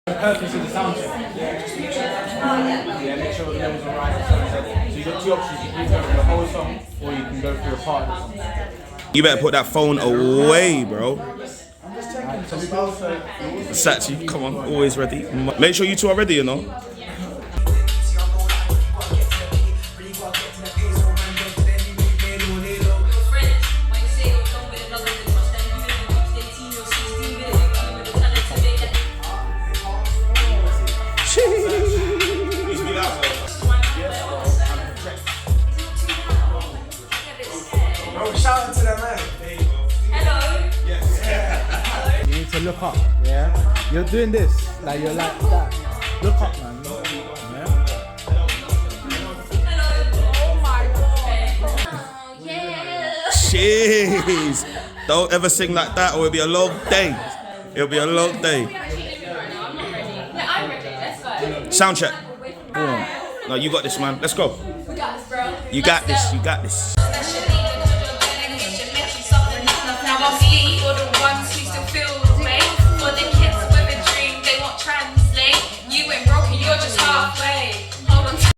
The purpose of the sound check. Yeah, just make sure make sure the levels are right. So you got two options. You can either go through the whole song or you can go through a part of the song. You better put that phone away, bro. So we can also Sachi, come on, always ready. Make sure you two are ready, you know. Shout out to that man. you need to look up. Yeah, you're doing this like you're like that. Look up, man. Jeez. Don't ever sing like that or it'll be a long day. It'll be a long day. Sound check. No, you got this, man. Let's go. You got this. You got this. Now I'm speaking for the